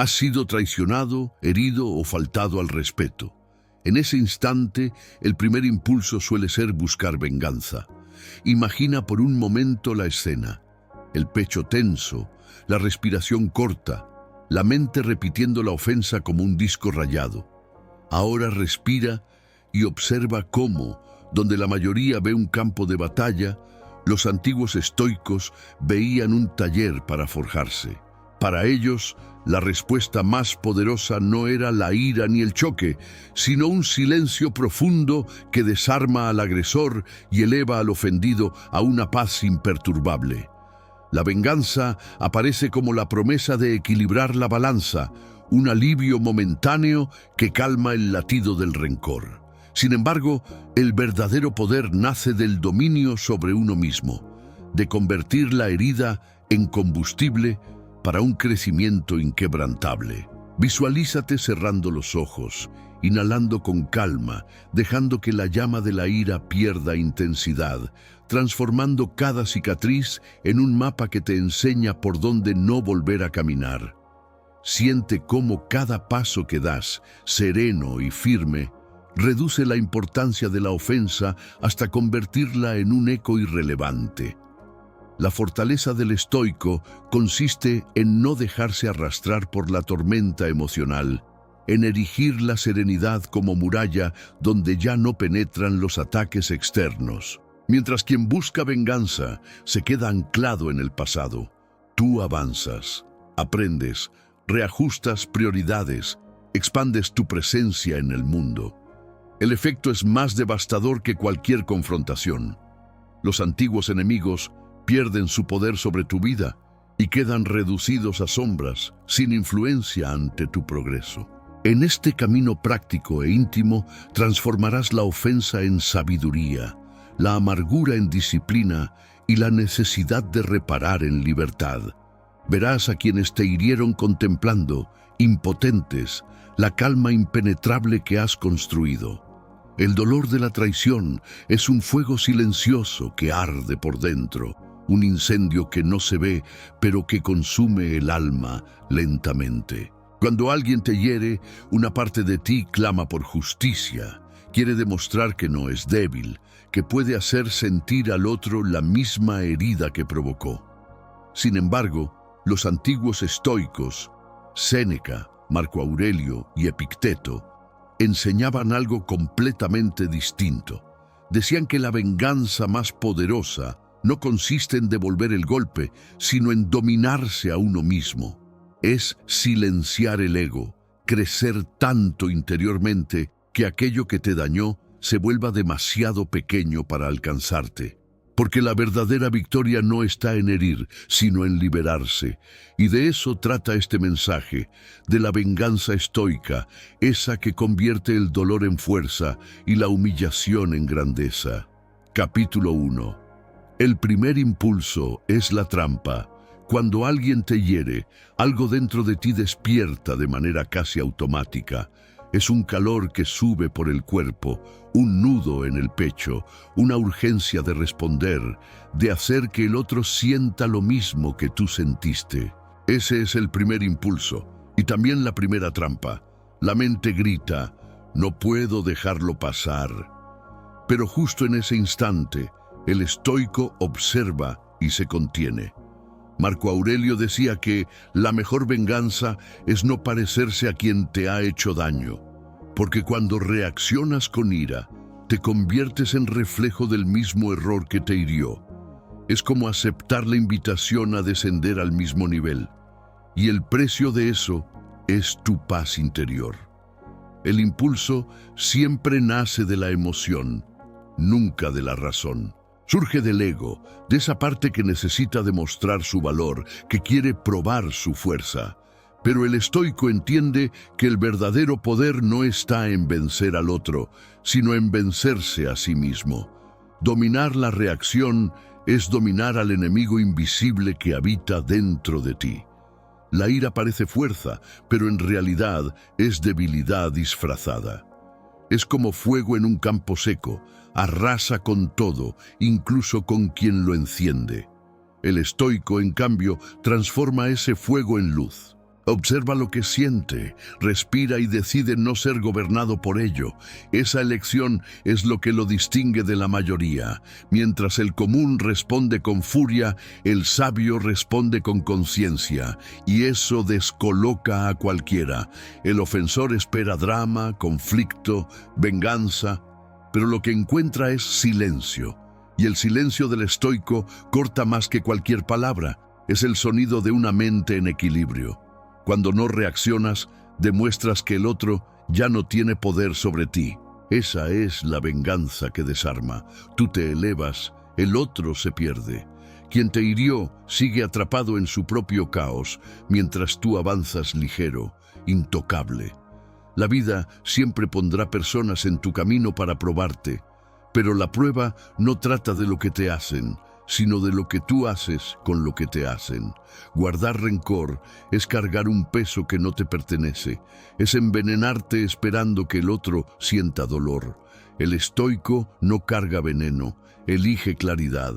Has sido traicionado, herido o faltado al respeto. En ese instante, el primer impulso suele ser buscar venganza. Imagina por un momento la escena. El pecho tenso, la respiración corta, la mente repitiendo la ofensa como un disco rayado. Ahora respira y observa cómo, donde la mayoría ve un campo de batalla, los antiguos estoicos veían un taller para forjarse. Para ellos, la respuesta más poderosa no era la ira ni el choque, sino un silencio profundo que desarma al agresor y eleva al ofendido a una paz imperturbable. La venganza aparece como la promesa de equilibrar la balanza, un alivio momentáneo que calma el latido del rencor. Sin embargo, el verdadero poder nace del dominio sobre uno mismo, de convertir la herida en combustible para un crecimiento inquebrantable. Visualízate cerrando los ojos, inhalando con calma, dejando que la llama de la ira pierda intensidad, transformando cada cicatriz en un mapa que te enseña por dónde no volver a caminar. Siente cómo cada paso que das, sereno y firme, reduce la importancia de la ofensa hasta convertirla en un eco irrelevante. La fortaleza del estoico consiste en no dejarse arrastrar por la tormenta emocional, en erigir la serenidad como muralla donde ya no penetran los ataques externos. Mientras quien busca venganza se queda anclado en el pasado, tú avanzas, aprendes, reajustas prioridades, expandes tu presencia en el mundo. El efecto es más devastador que cualquier confrontación. Los antiguos enemigos pierden su poder sobre tu vida y quedan reducidos a sombras, sin influencia ante tu progreso. En este camino práctico e íntimo transformarás la ofensa en sabiduría, la amargura en disciplina y la necesidad de reparar en libertad. Verás a quienes te hirieron contemplando, impotentes, la calma impenetrable que has construido. El dolor de la traición es un fuego silencioso que arde por dentro, un incendio que no se ve, pero que consume el alma lentamente. Cuando alguien te hiere, una parte de ti clama por justicia. Quiere demostrar que no es débil, que puede hacer sentir al otro la misma herida que provocó. Sin embargo, los antiguos estoicos, Séneca, Marco Aurelio y Epicteto, enseñaban algo completamente distinto. Decían que la venganza más poderosa no consiste en devolver el golpe, sino en dominarse a uno mismo. Es silenciar el ego, crecer tanto interiormente que aquello que te dañó se vuelva demasiado pequeño para alcanzarte. Porque la verdadera victoria no está en herir, sino en liberarse. Y de eso trata este mensaje, de la venganza estoica, esa que convierte el dolor en fuerza y la humillación en grandeza. Capítulo 1. El primer impulso es la trampa. Cuando alguien te hiere, algo dentro de ti despierta de manera casi automática. Es un calor que sube por el cuerpo, un nudo en el pecho, una urgencia de responder, de hacer que el otro sienta lo mismo que tú sentiste. Ese es el primer impulso, y también la primera trampa. La mente grita, no puedo dejarlo pasar. Pero justo en ese instante, el estoico observa y se contiene. Marco Aurelio decía que la mejor venganza es no parecerse a quien te ha hecho daño, porque cuando reaccionas con ira, te conviertes en reflejo del mismo error que te hirió. Es como aceptar la invitación a descender al mismo nivel, y el precio de eso es tu paz interior. El impulso siempre nace de la emoción, nunca de la razón. Surge del ego, de esa parte que necesita demostrar su valor, que quiere probar su fuerza. Pero el estoico entiende que el verdadero poder no está en vencer al otro, sino en vencerse a sí mismo. Dominar la reacción es dominar al enemigo invisible que habita dentro de ti. La ira parece fuerza, pero en realidad es debilidad disfrazada. Es como fuego en un campo seco, arrasa con todo, incluso con quien lo enciende. El estoico, en cambio, transforma ese fuego en luz. Observa lo que siente, respira y decide no ser gobernado por ello. Esa elección es lo que lo distingue de la mayoría. Mientras el común responde con furia, el sabio responde con conciencia, y eso descoloca a cualquiera. El ofensor espera drama, conflicto, venganza, pero lo que encuentra es silencio. Y el silencio del estoico corta más que cualquier palabra. Es el sonido de una mente en equilibrio. Cuando no reaccionas, demuestras que el otro ya no tiene poder sobre ti. Esa es la venganza que desarma. Tú te elevas, el otro se pierde. Quien te hirió sigue atrapado en su propio caos, mientras tú avanzas ligero, intocable. La vida siempre pondrá personas en tu camino para probarte, pero la prueba no trata de lo que te hacen, sino de lo que tú haces con lo que te hacen. Guardar rencor es cargar un peso que no te pertenece, es envenenarte esperando que el otro sienta dolor. El estoico no carga veneno, elige claridad.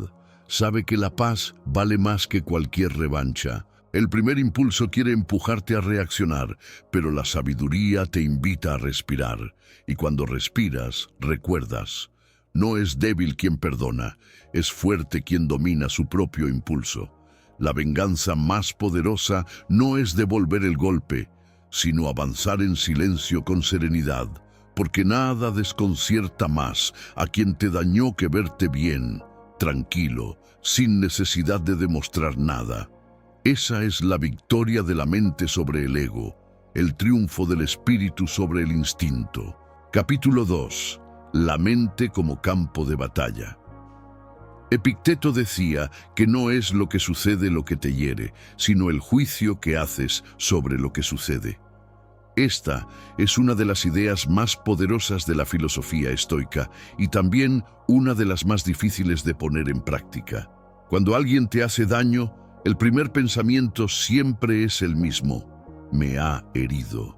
Sabe que la paz vale más que cualquier revancha. El primer impulso quiere empujarte a reaccionar, pero la sabiduría te invita a respirar. Y cuando respiras, recuerdas. No es débil quien perdona, es fuerte quien domina su propio impulso. La venganza más poderosa no es devolver el golpe, sino avanzar en silencio con serenidad, porque nada desconcierta más a quien te dañó que verte bien, tranquilo, sin necesidad de demostrar nada. Esa es la victoria de la mente sobre el ego, el triunfo del espíritu sobre el instinto. Capítulo 2. La mente como campo de batalla. Epicteto decía que no es lo que sucede lo que te hiere, sino el juicio que haces sobre lo que sucede. Esta es una de las ideas más poderosas de la filosofía estoica y también una de las más difíciles de poner en práctica. Cuando alguien te hace daño, el primer pensamiento siempre es el mismo: me ha herido.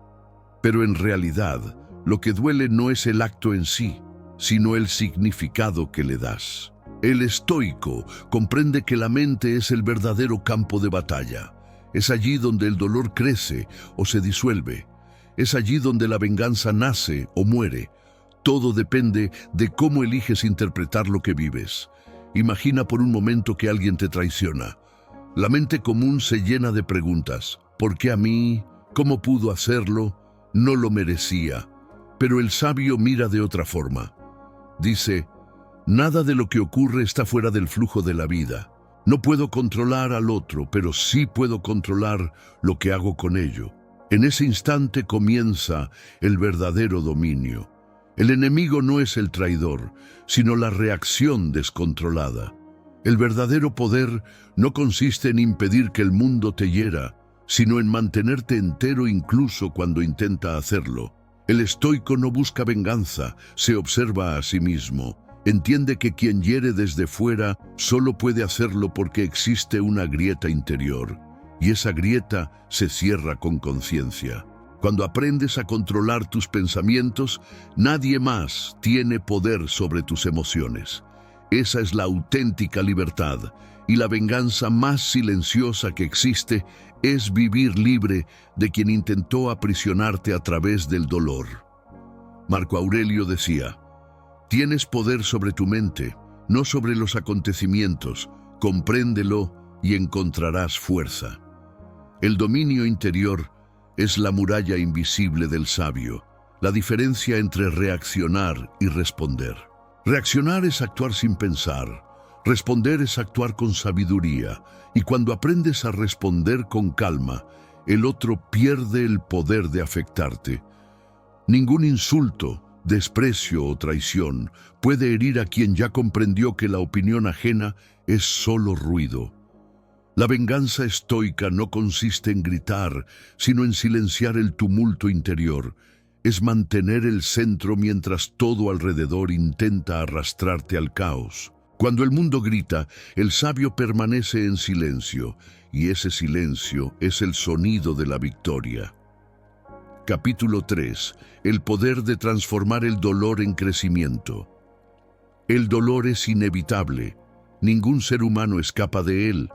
Pero en realidad, lo que duele no es el acto en sí, sino el significado que le das. El estoico comprende que la mente es el verdadero campo de batalla. Es allí donde el dolor crece o se disuelve. Es allí donde la venganza nace o muere. Todo depende de cómo eliges interpretar lo que vives. Imagina por un momento que alguien te traiciona. La mente común se llena de preguntas. ¿Por qué a mí? ¿Cómo pudo hacerlo? No lo merecía. Pero el sabio mira de otra forma. Dice: nada de lo que ocurre está fuera del flujo de la vida. No puedo controlar al otro, pero sí puedo controlar lo que hago con ello. En ese instante comienza el verdadero dominio. El enemigo no es el traidor, sino la reacción descontrolada. El verdadero poder no consiste en impedir que el mundo te hiera, sino en mantenerte entero incluso cuando intenta hacerlo. El estoico no busca venganza, se observa a sí mismo. Entiende que quien hiere desde fuera solo puede hacerlo porque existe una grieta interior, y esa grieta se cierra con conciencia. Cuando aprendes a controlar tus pensamientos, nadie más tiene poder sobre tus emociones. Esa es la auténtica libertad, y la venganza más silenciosa que existe es vivir libre de quien intentó aprisionarte a través del dolor. Marco Aurelio decía: tienes poder sobre tu mente, no sobre los acontecimientos. Compréndelo y encontrarás fuerza. El dominio interior es la muralla invisible del sabio, la diferencia entre reaccionar y responder. Reaccionar es actuar sin pensar. Responder es actuar con sabiduría, y cuando aprendes a responder con calma, el otro pierde el poder de afectarte. Ningún insulto, desprecio o traición puede herir a quien ya comprendió que la opinión ajena es solo ruido. La venganza estoica no consiste en gritar, sino en silenciar el tumulto interior. Es mantener el centro mientras todo alrededor intenta arrastrarte al caos. Cuando el mundo grita, el sabio permanece en silencio, y ese silencio es el sonido de la victoria. Capítulo 3. El poder de transformar el dolor en crecimiento. El dolor es inevitable. Ningún ser humano escapa de él.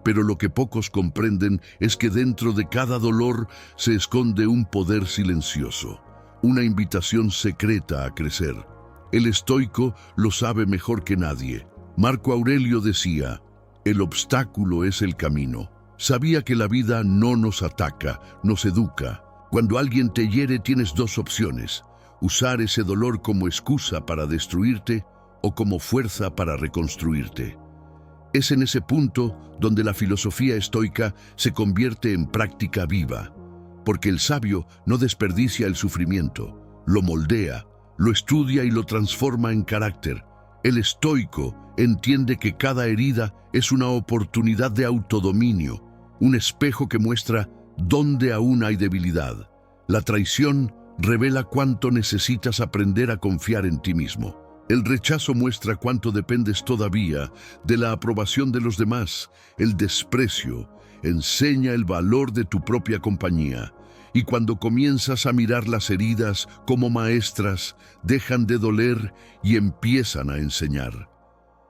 Pero lo que pocos comprenden es que dentro de cada dolor se esconde un poder silencioso, una invitación secreta a crecer. El estoico lo sabe mejor que nadie. Marco Aurelio decía, el obstáculo es el camino. Sabía que la vida no nos ataca, nos educa. Cuando alguien te hiere tienes dos opciones: usar ese dolor como excusa para destruirte o como fuerza para reconstruirte. Es en ese punto donde la filosofía estoica se convierte en práctica viva, porque el sabio no desperdicia el sufrimiento, lo moldea, lo estudia y lo transforma en carácter. El estoico entiende que cada herida es una oportunidad de autodominio, un espejo que muestra dónde aún hay debilidad. La traición revela cuánto necesitas aprender a confiar en ti mismo. El rechazo muestra cuánto dependes todavía de la aprobación de los demás. El desprecio enseña el valor de tu propia compañía. Y cuando comienzas a mirar las heridas como maestras, dejan de doler y empiezan a enseñar.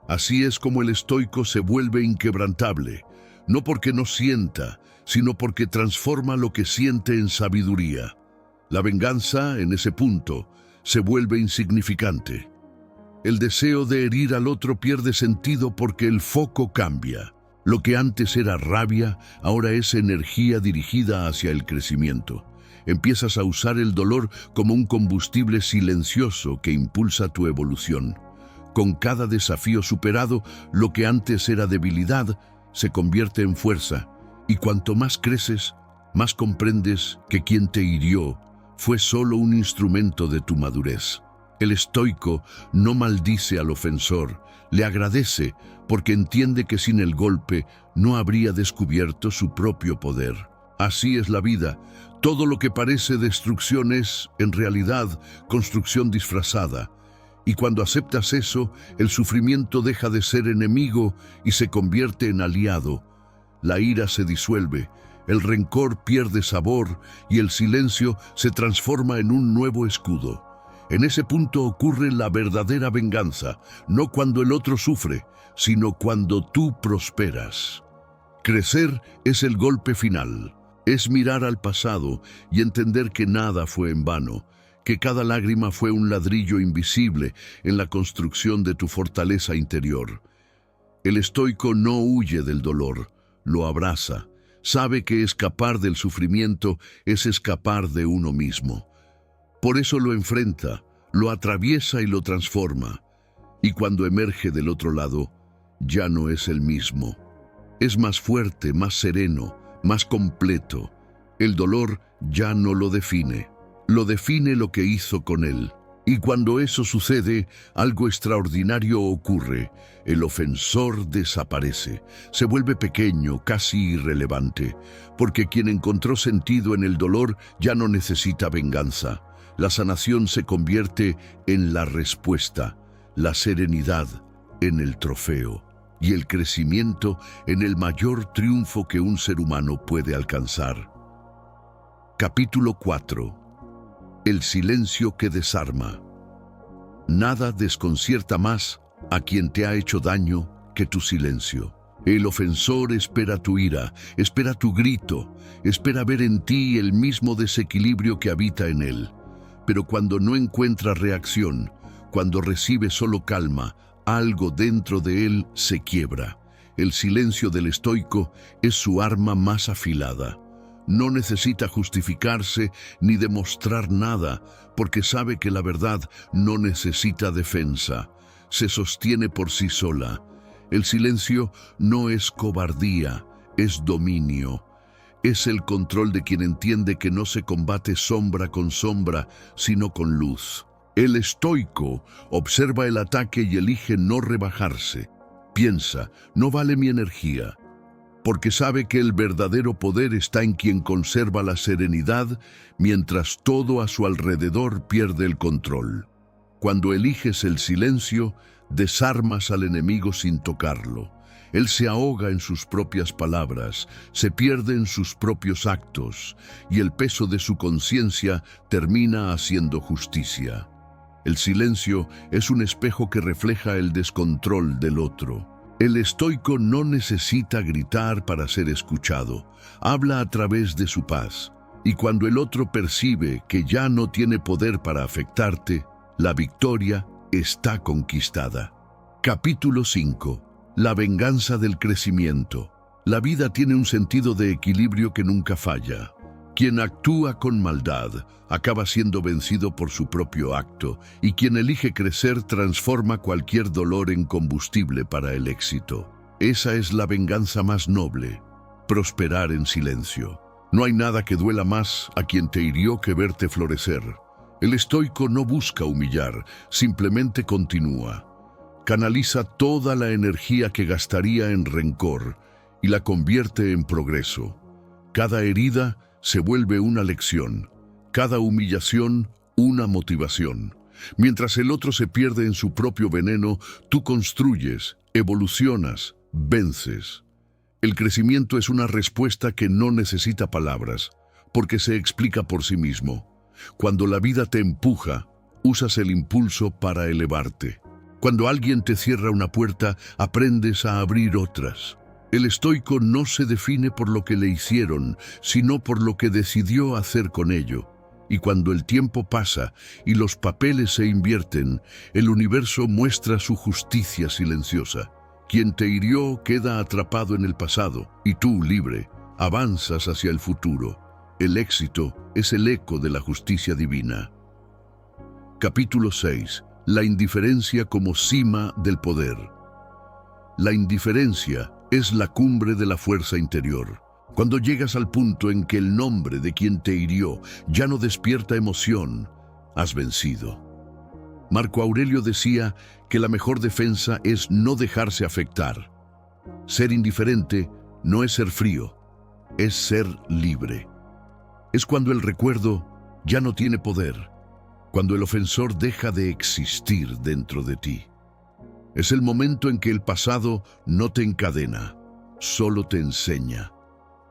Así es como el estoico se vuelve inquebrantable, no porque no sienta, sino porque transforma lo que siente en sabiduría. La venganza, en ese punto, se vuelve insignificante. El deseo de herir al otro pierde sentido porque el foco cambia. Lo que antes era rabia, ahora es energía dirigida hacia el crecimiento. Empiezas a usar el dolor como un combustible silencioso que impulsa tu evolución. Con cada desafío superado, lo que antes era debilidad se convierte en fuerza. Y cuanto más creces, más comprendes que quien te hirió fue solo un instrumento de tu madurez. El estoico no maldice al ofensor, le agradece porque entiende que sin el golpe no habría descubierto su propio poder. Así es la vida. Todo lo que parece destrucción es, en realidad, construcción disfrazada. Y cuando aceptas eso, el sufrimiento deja de ser enemigo y se convierte en aliado. La ira se disuelve, el rencor pierde sabor y el silencio se transforma en un nuevo escudo. En ese punto ocurre la verdadera venganza, no cuando el otro sufre, sino cuando tú prosperas. Crecer es el golpe final, es mirar al pasado y entender que nada fue en vano, que cada lágrima fue un ladrillo invisible en la construcción de tu fortaleza interior. El estoico no huye del dolor, lo abraza, sabe que escapar del sufrimiento es escapar de uno mismo. Por eso lo enfrenta, lo atraviesa y lo transforma. Y cuando emerge del otro lado, ya no es el mismo. Es más fuerte, más sereno, más completo. El dolor ya no lo define lo que hizo con él. Y cuando eso sucede, algo extraordinario ocurre. El ofensor desaparece, se vuelve pequeño, casi irrelevante, porque quien encontró sentido en el dolor ya no necesita venganza. La sanación se convierte en la respuesta, la serenidad en el trofeo y el crecimiento en el mayor triunfo que un ser humano puede alcanzar. Capítulo 4. El silencio que desarma. Nada desconcierta más a quien te ha hecho daño que tu silencio. El ofensor espera tu ira, espera tu grito, espera ver en ti el mismo desequilibrio que habita en él. Pero cuando no encuentra reacción, cuando recibe solo calma, algo dentro de él se quiebra. El silencio del estoico es su arma más afilada. No necesita justificarse ni demostrar nada, porque sabe que la verdad no necesita defensa. Se sostiene por sí sola. El silencio no es cobardía, es dominio. Es el control de quien entiende que no se combate sombra con sombra, sino con luz. El estoico observa el ataque y elige no rebajarse. Piensa, no vale mi energía, porque sabe que el verdadero poder está en quien conserva la serenidad mientras todo a su alrededor pierde el control. Cuando eliges el silencio, desarmas al enemigo sin tocarlo. Él se ahoga en sus propias palabras, se pierde en sus propios actos, y el peso de su conciencia termina haciendo justicia. El silencio es un espejo que refleja el descontrol del otro. El estoico no necesita gritar para ser escuchado, habla a través de su paz, y cuando el otro percibe que ya no tiene poder para afectarte, la victoria está conquistada. Capítulo 5. La venganza del crecimiento. La vida tiene un sentido de equilibrio que nunca falla. Quien actúa con maldad acaba siendo vencido por su propio acto, y quien elige crecer transforma cualquier dolor en combustible para el éxito. Esa es la venganza más noble, prosperar en silencio. No hay nada que duela más a quien te hirió que verte florecer. El estoico no busca humillar, simplemente continúa. Canaliza toda la energía que gastaría en rencor y la convierte en progreso. Cada herida se vuelve una lección, cada humillación una motivación. Mientras el otro se pierde en su propio veneno, tú construyes, evolucionas, vences. El crecimiento es una respuesta que no necesita palabras, porque se explica por sí mismo. Cuando la vida te empuja, usas el impulso para elevarte. Cuando alguien te cierra una puerta, aprendes a abrir otras. El estoico no se define por lo que le hicieron, sino por lo que decidió hacer con ello. Y cuando el tiempo pasa y los papeles se invierten, el universo muestra su justicia silenciosa. Quien te hirió queda atrapado en el pasado, y tú, libre, avanzas hacia el futuro. El éxito es el eco de la justicia divina. Capítulo 6. La indiferencia como cima del poder. La indiferencia es la cumbre de la fuerza interior. Cuando llegas al punto en que el nombre de quien te hirió ya no despierta emoción, has vencido. Marco Aurelio decía que la mejor defensa es no dejarse afectar. Ser indiferente no es ser frío, es ser libre. Es cuando el recuerdo ya no tiene poder, cuando el ofensor deja de existir dentro de ti. Es el momento en que el pasado no te encadena, solo te enseña.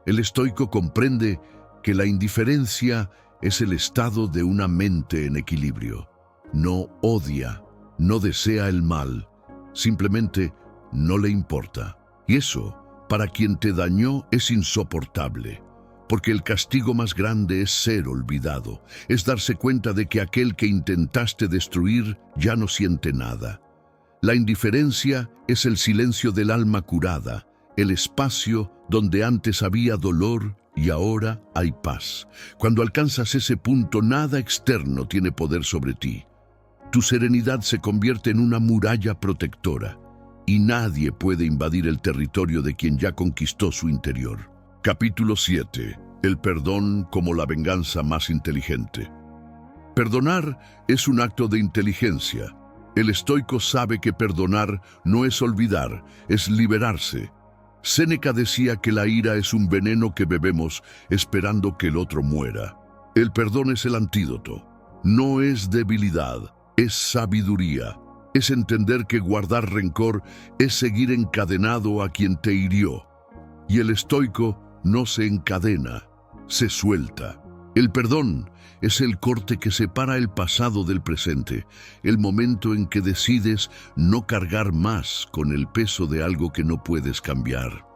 El estoico comprende que la indiferencia es el estado de una mente en equilibrio. No odia, no desea el mal, simplemente no le importa. Y eso, para quien te dañó, es insoportable, porque el castigo más grande es ser olvidado, es darse cuenta de que aquel que intentaste destruir ya no siente nada. La indiferencia es el silencio del alma curada, el espacio donde antes había dolor y ahora hay paz. Cuando alcanzas ese punto, nada externo tiene poder sobre ti. Tu serenidad se convierte en una muralla protectora, y nadie puede invadir el territorio de quien ya conquistó su interior. Capítulo 7. El perdón como la venganza más inteligente. Perdonar es un acto de inteligencia. El estoico sabe que perdonar no es olvidar, es liberarse. Séneca decía que la ira es un veneno que bebemos esperando que el otro muera. El perdón es el antídoto. No es debilidad, es sabiduría. Es entender que guardar rencor es seguir encadenado a quien te hirió. Y el estoico no se encadena, se suelta. El perdón es el corte que separa el pasado del presente, el momento en que decides no cargar más con el peso de algo que no puedes cambiar.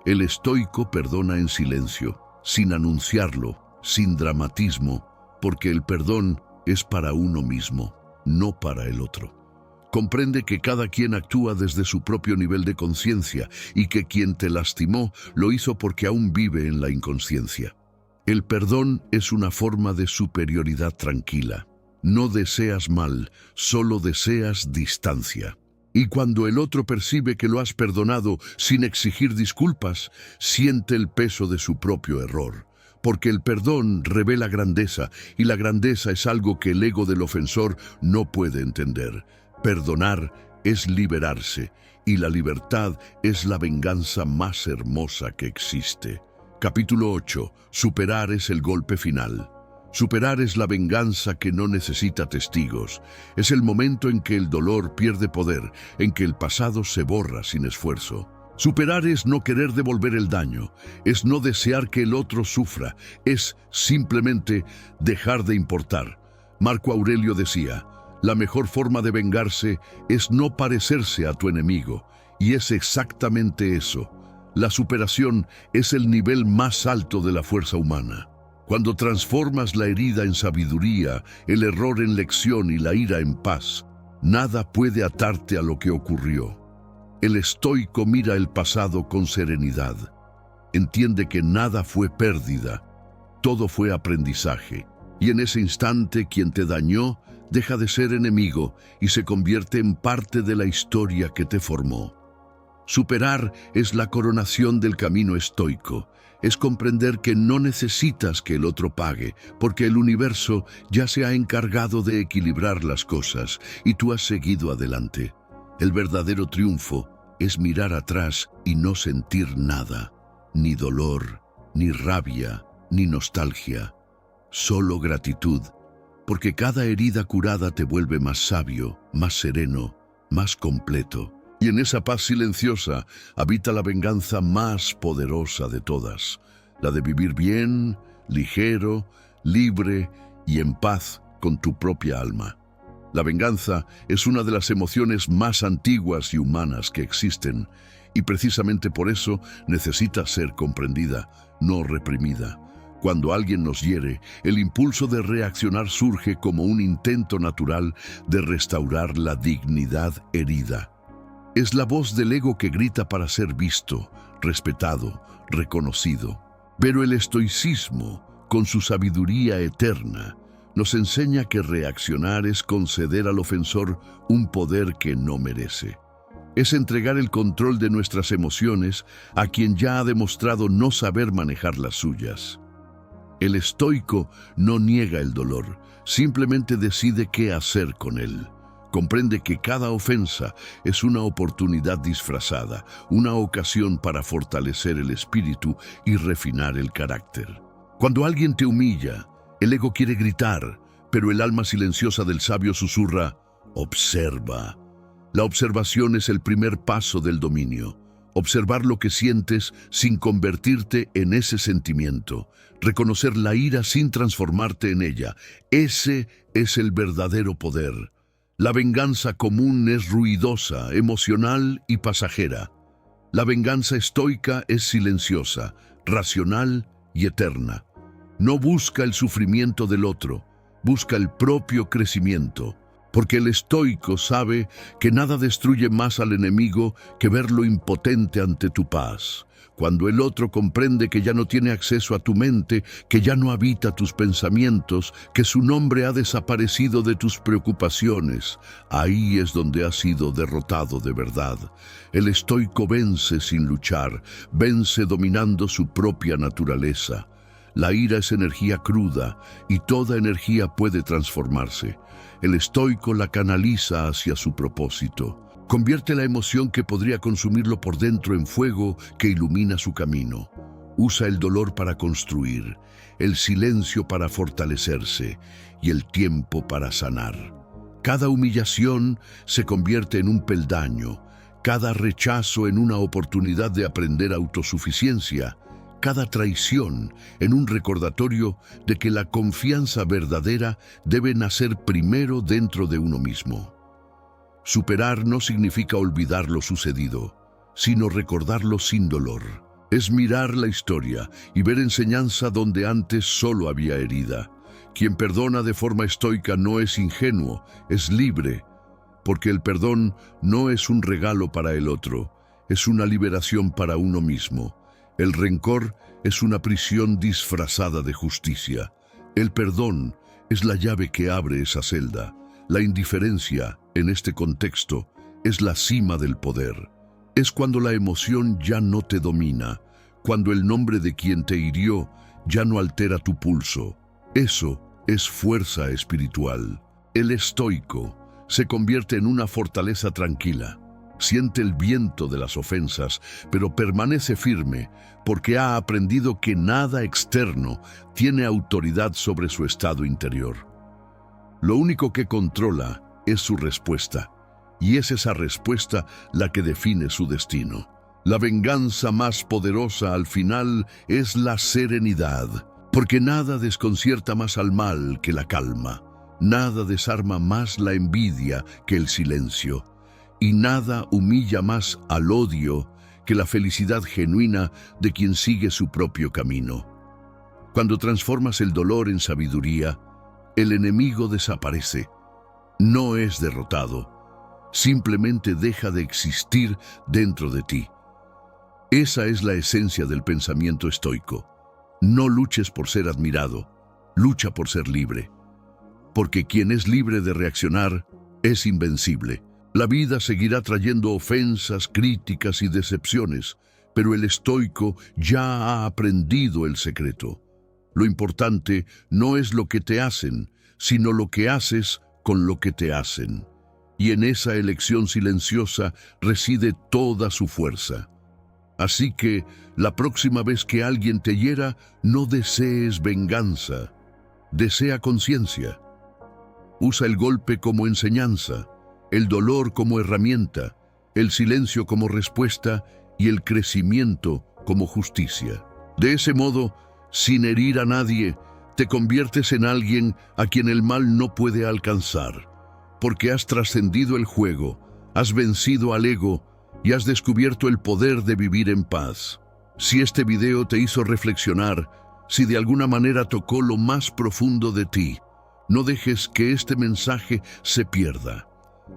El estoico perdona en silencio, sin anunciarlo, sin dramatismo, porque el perdón es para uno mismo, no para el otro. Comprende que cada quien actúa desde su propio nivel de conciencia y que quien te lastimó lo hizo porque aún vive en la inconsciencia. El perdón es una forma de superioridad tranquila. No deseas mal, solo deseas distancia. Y cuando el otro percibe que lo has perdonado sin exigir disculpas, siente el peso de su propio error. Porque el perdón revela grandeza, y la grandeza es algo que el ego del ofensor no puede entender. Perdonar es liberarse, y la libertad es la venganza más hermosa que existe. Capítulo 8. Superar es el golpe final. Superar es la venganza que no necesita testigos. Es el momento en que el dolor pierde poder, en que el pasado se borra sin esfuerzo. Superar es no querer devolver el daño, es no desear que el otro sufra, es simplemente dejar de importar. Marco Aurelio decía, la mejor forma de vengarse es no parecerse a tu enemigo, Y es exactamente eso. La superación es el nivel más alto de la fuerza humana. Cuando transformas la herida en sabiduría, el error en lección y la ira en paz, nada puede atarte a lo que ocurrió. El estoico mira el pasado con serenidad. Entiende que nada fue pérdida, todo fue aprendizaje. Y en ese instante quien te dañó deja de ser enemigo y se convierte en parte de la historia que te formó. Superar es la coronación del camino estoico. Es comprender que no necesitas que el otro pague, porque el universo ya se ha encargado de equilibrar las cosas y tú has seguido adelante. El verdadero triunfo es mirar atrás y no sentir nada, ni dolor, ni rabia, ni nostalgia, solo gratitud, porque cada herida curada te vuelve más sabio, más sereno, más completo. Y en esa paz silenciosa habita la venganza más poderosa de todas, la de vivir bien, ligero, libre y en paz con tu propia alma. La venganza es una de las emociones más antiguas y humanas que existen, y precisamente por eso necesita ser comprendida, no reprimida. Cuando alguien nos hiere, el impulso de reaccionar surge como un intento natural de restaurar la dignidad herida. Es la voz del ego que grita para ser visto, respetado, reconocido. Pero el estoicismo, con su sabiduría eterna, nos enseña que reaccionar es conceder al ofensor un poder que no merece. Es entregar el control de nuestras emociones a quien ya ha demostrado no saber manejar las suyas. El estoico no niega el dolor, simplemente decide qué hacer con él. Comprende que cada ofensa es una oportunidad disfrazada, una ocasión para fortalecer el espíritu y refinar el carácter. Cuando alguien te humilla, el ego quiere gritar, pero el alma silenciosa del sabio susurra, observa. La observación es el primer paso del dominio. Observar lo que sientes sin convertirte en ese sentimiento. Reconocer la ira sin transformarte en ella. Ese es el verdadero poder. La venganza común es ruidosa, emocional y pasajera. La venganza estoica es silenciosa, racional y eterna. No busca el sufrimiento del otro, busca el propio crecimiento. Porque el estoico sabe que nada destruye más al enemigo que verlo impotente ante tu paz. Cuando el otro comprende que ya no tiene acceso a tu mente, que ya no habita tus pensamientos, que su nombre ha desaparecido de tus preocupaciones, ahí es donde has sido derrotado de verdad. El estoico vence sin luchar, vence dominando su propia naturaleza. La ira es energía cruda y toda energía puede transformarse. El estoico la canaliza hacia su propósito. Convierte la emoción que podría consumirlo por dentro en fuego que ilumina su camino. Usa el dolor para construir, el silencio para fortalecerse y el tiempo para sanar. Cada humillación se convierte en un peldaño, cada rechazo en una oportunidad de aprender autosuficiencia, cada traición en un recordatorio de que la confianza verdadera debe nacer primero dentro de uno mismo. Superar no significa olvidar lo sucedido, sino recordarlo sin dolor. Es mirar la historia y ver enseñanza donde antes solo había herida. Quien perdona de forma estoica no es ingenuo, es libre, porque el perdón no es un regalo para el otro, es una liberación para uno mismo. El rencor es una prisión disfrazada de justicia. El perdón es la llave que abre esa celda. La indiferencia, en este contexto, es la cima del poder. Es cuando la emoción ya no te domina, cuando el nombre de quien te hirió ya no altera tu pulso. Eso es fuerza espiritual. El estoico se convierte en una fortaleza tranquila. Siente el viento de las ofensas, pero permanece firme porque ha aprendido que nada externo tiene autoridad sobre su estado interior. Lo único que controla es su respuesta, y es esa respuesta la que define su destino. La venganza más poderosa al final es la serenidad, porque nada desconcierta más al mal que la calma, nada desarma más la envidia que el silencio. y nada humilla más al odio que la felicidad genuina de quien sigue su propio camino. Cuando transformas el dolor en sabiduría, el enemigo desaparece. No es derrotado, simplemente deja de existir dentro de ti. Esa es la esencia del pensamiento estoico. No luches por ser admirado, lucha por ser libre. Porque quien es libre de reaccionar es invencible. La vida seguirá trayendo ofensas, críticas y decepciones, pero el estoico ya ha aprendido el secreto. Lo importante no es lo que te hacen, sino lo que haces con lo que te hacen. Y en esa elección silenciosa reside toda su fuerza. Así que, la próxima vez que alguien te hiera, no desees venganza, desea conciencia. Usa el golpe como enseñanza, el dolor como herramienta, el silencio como respuesta y el crecimiento como justicia. De ese modo, sin herir a nadie, te conviertes en alguien a quien el mal no puede alcanzar, porque has trascendido el juego, has vencido al ego y has descubierto el poder de vivir en paz. Si este video te hizo reflexionar, si de alguna manera tocó lo más profundo de ti, no dejes que este mensaje se pierda.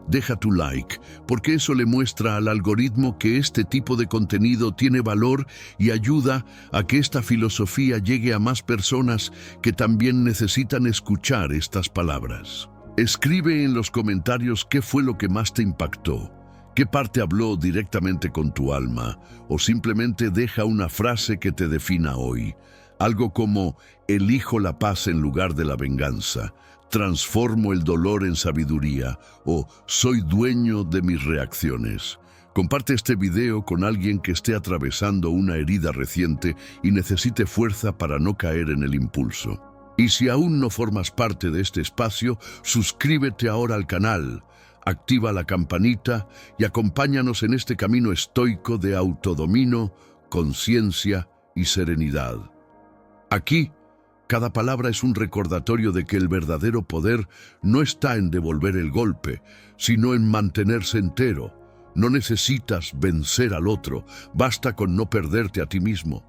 Deja tu like, porque eso le muestra al algoritmo que este tipo de contenido tiene valor y ayuda a que esta filosofía llegue a más personas que también necesitan escuchar estas palabras. Escribe en los comentarios qué fue lo que más te impactó, qué parte habló directamente con tu alma, o simplemente deja una frase que te defina hoy. Algo como, elijo la paz en lugar de la venganza, transformo el dolor en sabiduría, o soy dueño de mis reacciones. Comparte este video con alguien que esté atravesando una herida reciente y necesite fuerza para no caer en el impulso. Y si aún no formas parte de este espacio, suscríbete ahora al canal, activa la campanita y acompáñanos en este camino estoico de autodominio, conciencia y serenidad. Aquí, cada palabra es un recordatorio de que el verdadero poder no está en devolver el golpe, sino en mantenerse entero. No necesitas vencer al otro, basta con no perderte a ti mismo.